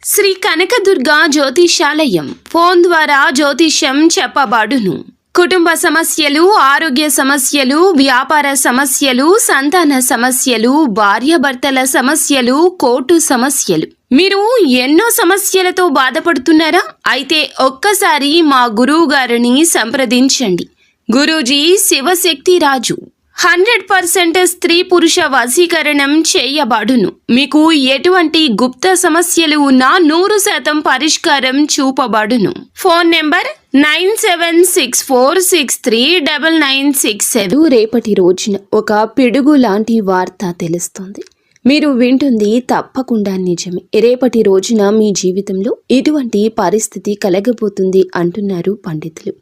Shri Kanakadurga జ్యోతిషాలయం phone ద్వారా జ్యోతిష్యం చెప్పబడును. కుటుంబ సమస్యలు, ఆరోగ్య సమస్యలు, వ్యాపార సమస్యలు, సంతాన సమస్యలు, భార్యాభర్తల సమస్యలు, కోర్టు సమస్యలు. మీరు ఎన్నో సమస్యలతో బాధపడుతున్నారా? అయితే ఒక్కసారి మా గురువు గారిని సంప్రదించండి. గురూజీ శివశక్తి రాజు 100% స్త్రీ పురుష వశీకరణం చేయబడును. మీకు ఎటువంటి గుప్త సమస్యలు ఉన్నా 100% పరిష్కారం చూపబడును. Phone number 9764639967. రేపటి రోజున ఒక పిడుగు లాంటి వార్త తెలుస్తుంది. మీరు వింటుంది తప్పకుండా నిజమే. రేపటి రోజున మీ జీవితంలో ఇటువంటి పరిస్థితి కలగబోతుంది అంటున్నారు పండితులు.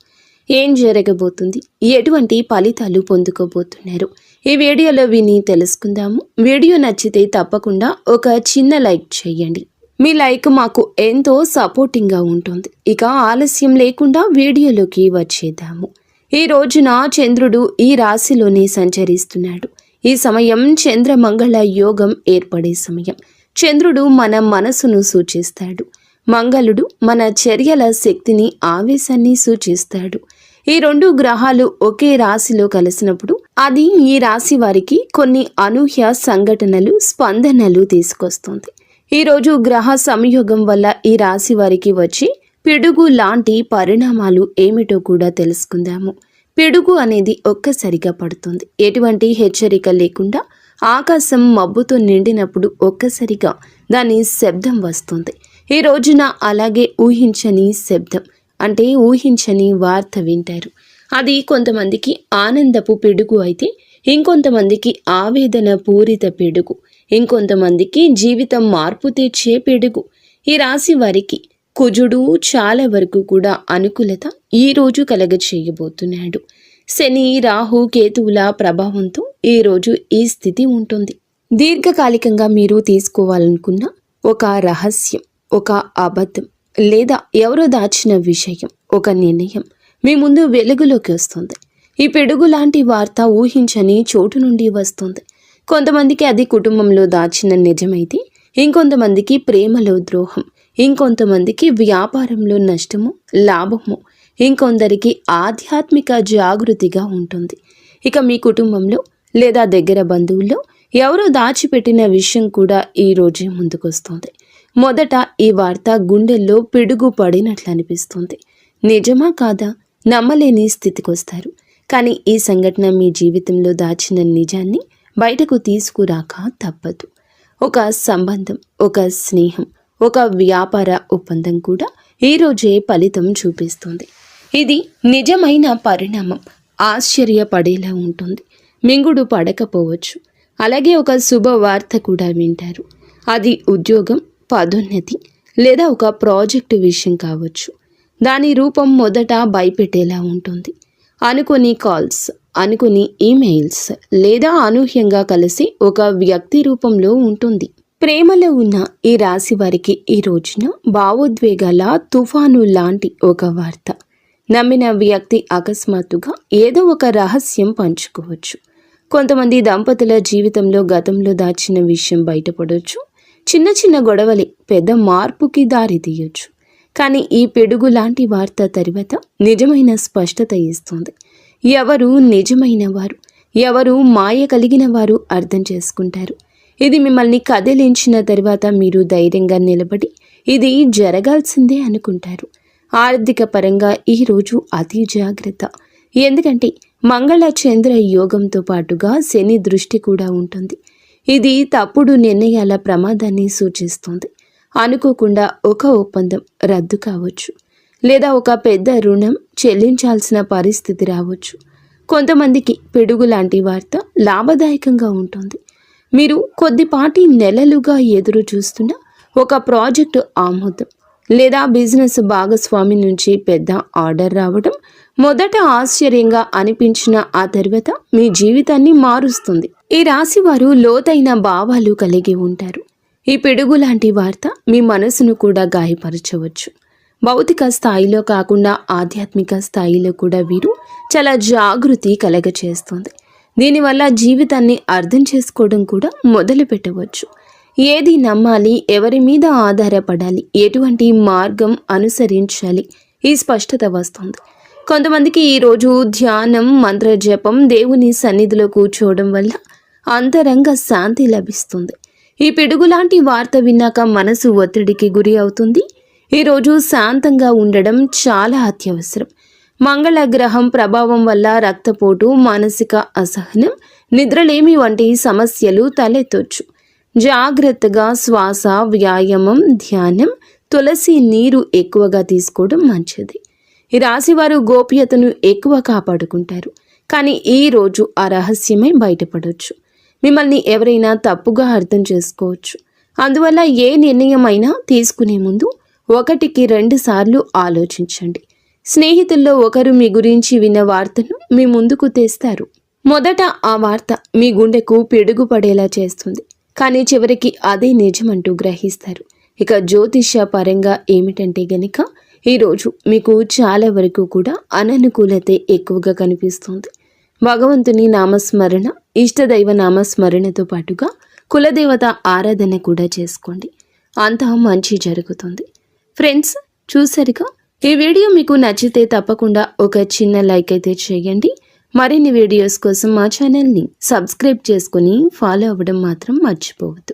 ఏం జరగబోతుంది, ఎటువంటి ఫలితాలు పొందుకోబోతున్నారు, ఈ వీడియోలో విని తెలుసుకుందాము. వీడియో నచ్చితే తప్పకుండా ఒక చిన్న లైక్ చేయండి. మీ లైక్ మాకు ఎంతో సపోర్టింగ్గా ఉంటుంది. ఇక ఆలస్యం లేకుండా వీడియోలోకి వచ్చేద్దాము. ఈ రోజున చంద్రుడు ఈ రాశిలోనే సంచరిస్తున్నాడు. ఈ సమయం చంద్రమంగళ యోగం ఏర్పడే సమయం. చంద్రుడు మన మనసును సూచిస్తాడు. మంగళుడు మన చర్యల శక్తిని, ఆవేశాన్ని సూచిస్తాడు. ఈ రెండు గ్రహాలు ఒకే రాశిలో కలిసినప్పుడు అది ఈ రాశి వారికి కొన్ని అనూహ్య సంఘటనలు, స్పందనలు తీసుకొస్తుంది. ఈరోజు గ్రహ సంయోగం వల్ల ఈ రాశి వారికి వచ్చి పిడుగు లాంటి పరిణామాలు ఏమిటో కూడా తెలుసుకుందాము. పిడుగు అనేది ఒక్కసారిగా పడుతుంది. ఎటువంటి హెచ్చరిక లేకుండా ఆకాశం మబ్బుతో నిండినప్పుడు ఒక్కసారిగా దాని శబ్దం వస్తుంది. ఈ రోజున అలాగే ఊహించని శబ్దం అంటే ఊహించని వార్త వింటారు. అది కొంతమందికి ఆనందపు పిడుగు అయితే ఇంకొంతమందికి ఆవేదన పూరిత పిడుగు, ఇంకొంతమందికి జీవితం మార్పు తెచ్చే పిడుగు. ఈ రాశి వారికి కుజుడు చాలా వరకు కూడా అనుకూలత ఈ రోజు కలగ చేయబోతున్నాడు. శని, రాహు, కేతువుల ప్రభావంతో ఈ రోజు ఈ స్థితి ఉంటుంది. దీర్ఘకాలికంగా మీరు తీసుకోవాలనుకున్న ఒక రహస్యం, ఒక అబద్ధం లేదా ఎవరో దాచిన విషయం, ఒక నిర్ణయం మీ ముందు వెలుగులోకి వస్తుంది. ఈ పిడుగు లాంటి వార్త ఊహించని చోటు నుండి వస్తుంది. కొంతమందికి అది కుటుంబంలో దాచిన నిజమైతే ఇంకొంతమందికి ప్రేమలో ద్రోహం, ఇంకొంతమందికి వ్యాపారంలో నష్టము, లాభము, ఇంకొందరికి ఆధ్యాత్మిక జాగృతిగా ఉంటుంది. ఇక మీ కుటుంబంలో లేదా దగ్గర బంధువుల్లో ఎవరో దాచిపెట్టిన విషయం కూడా ఈ రోజే ముందుకొస్తుంది. మొదట ఈ వార్త గుండెల్లో పిడుగు పడినట్లు అనిపిస్తుంది. నిజమా కాదా నమ్మలేని స్థితికొస్తారు. కానీ ఈ సంఘటన మీ జీవితంలో దాచిన నిజాన్ని బయటకు తీసుకురాక తప్పదు. ఒక సంబంధం, ఒక స్నేహం, ఒక వ్యాపార ఒప్పందం కూడా ఈరోజే ఫలితం చూపిస్తుంది. ఇది నిజమైన పరిణామం. ఆశ్చర్యపడేలా ఉంటుంది. మింగుడు పడకపోవచ్చు. అలాగే ఒక శుభవార్త కూడా వింటారు. అది ఉద్యోగం, పదోన్నతి లేదా ఒక ప్రాజెక్టు విషయం కావచ్చు. దాని రూపం మొదట భయపెట్టేలా ఉంటుంది. అనుకోని కాల్స్, అనుకోని ఈమెయిల్స్ లేదా అనూహ్యంగా కలిసి ఒక వ్యక్తి రూపంలో ఉంటుంది. ప్రేమలో ఉన్న ఈ రాశి వారికి ఈ రోజున భావోద్వేగాల తుఫాను లాంటి ఒక వార్త. నమ్మిన వ్యక్తి అకస్మాత్తుగా ఏదో ఒక రహస్యం పంచుకోవచ్చు. కొంతమంది దంపతుల జీవితంలో గతంలో దాచిన విషయం బయటపడవచ్చు. చిన్న చిన్న గొడవలే పెద్ద మార్పుకి దారి తీయొచ్చు. కానీ ఈ పిడుగు లాంటి వార్త తర్వాత నిజమైన స్పష్టత ఇస్తుంది. ఎవరు నిజమైన వారు, ఎవరు మాయ కలిగిన వారు అర్థం చేసుకుంటారు. ఇది మిమ్మల్ని కదిలించిన తర్వాత మీరు ధైర్యంగా నిలబడి ఇది జరగాల్సిందే అనుకుంటారు. ఆర్థిక పరంగా ఈరోజు అతి జాగ్రత్త. ఎందుకంటే మంగళ చంద్ర యోగంతో పాటుగా శని దృష్టి కూడా ఉంటుంది. ఇది తప్పుడు నిర్ణయాల ప్రమాదాన్ని సూచిస్తుంది. అనుకోకుండా ఒక ఒప్పందం రద్దు కావచ్చు, లేదా ఒక పెద్ద రుణం చెల్లించాల్సిన పరిస్థితి రావచ్చు. కొంతమందికి పిడుగు లాంటి వార్త లాభదాయకంగా ఉంటుంది. మీరు కొద్దిపాటి నెలలుగా ఎదురు చూస్తున్న ఒక ప్రాజెక్టు ఆమోదం లేదా బిజినెస్ భాగస్వామి నుంచి పెద్ద ఆర్డర్ రావడం మొదట ఆశ్చర్యంగా అనిపించిన ఆ తర్వాత మీ జీవితాన్ని మారుస్తుంది. ఈ రాశి వారు లోతైన భావాలు కలిగి ఉంటారు. ఈ పిడుగు లాంటి వార్త మీ మనసును కూడా గాయపరచవచ్చు. భౌతిక స్థాయిలో కాకుండా ఆధ్యాత్మిక స్థాయిలో కూడా వీరు చాలా జాగృతి కలగచేస్తుంది. దీనివల్ల జీవితాన్ని అర్థం చేసుకోవడం కూడా మొదలు పెట్టవచ్చు. ఏది నమ్మాలి, ఎవరి మీద ఆధారపడాలి, ఎటువంటి మార్గం అనుసరించాలి, ఈ స్పష్టత వస్తుంది. కొంతమందికి ఈరోజు ధ్యానం, మంత్రజపం, దేవుని సన్నిధిలో కూర్చోవడం వల్ల అంతరంగ శాంతి లభిస్తుంది. ఈ పిడుగులాంటి వార్త విన్నాక మనసు ఒత్తిడికి గురి అవుతుంది. ఈరోజు శాంతంగా ఉండడం చాలా అత్యవసరం. మంగళ గ్రహం ప్రభావం వల్ల రక్తపోటు, మానసిక అసహనం, నిద్రలేమి వంటి సమస్యలు తలెత్తొచ్చు. జాగ్రత్తగా శ్వాస, వ్యాయామం, ధ్యానం, తులసి నీరు ఎక్కువగా తీసుకోవడం మంచిది. ఈ రాశివారు గోప్యతను ఎక్కువ కాపాడుకుంటారు. కానీ ఈరోజు ఆ రహస్యమే బయటపడవచ్చు. మిమ్మల్ని ఎవరైనా తప్పుగా అర్థం చేసుకోవచ్చు. అందువల్ల ఏ నిర్ణయం అయినా తీసుకునే ముందు 1-2 సార్లు ఆలోచించండి. స్నేహితుల్లో ఒకరు మీ గురించి విన్న వార్తను మీ ముందుకు తెస్తారు. మొదట ఆ వార్త మీ గుండెకు పిడుగు పడేలా చేస్తుంది. కానీ చివరికి అదే నిజమంటూ గ్రహిస్తారు. ఇక జ్యోతిష్య పరంగా ఏమిటంటే గనక ఈరోజు మీకు చాలా వరకు కూడా అననుకూలతే ఎక్కువగా కనిపిస్తుంది. భగవంతుని నామస్మరణ, ఇష్టదైవ నామస్మరణతో పాటుగా కులదేవత ఆరాధన కూడా చేసుకోండి. అంతా మంచి జరుగుతుంది. ఫ్రెండ్స్, చూసారుగా, ఈ వీడియో మీకు నచ్చితే తప్పకుండా ఒక చిన్న లైక్ అయితే చేయండి. మరిన్ని వీడియోస్ కోసం మా ఛానల్ని సబ్స్క్రైబ్ చేసుకుని ఫాలో అవ్వడం మాత్రం మర్చిపోవద్దు.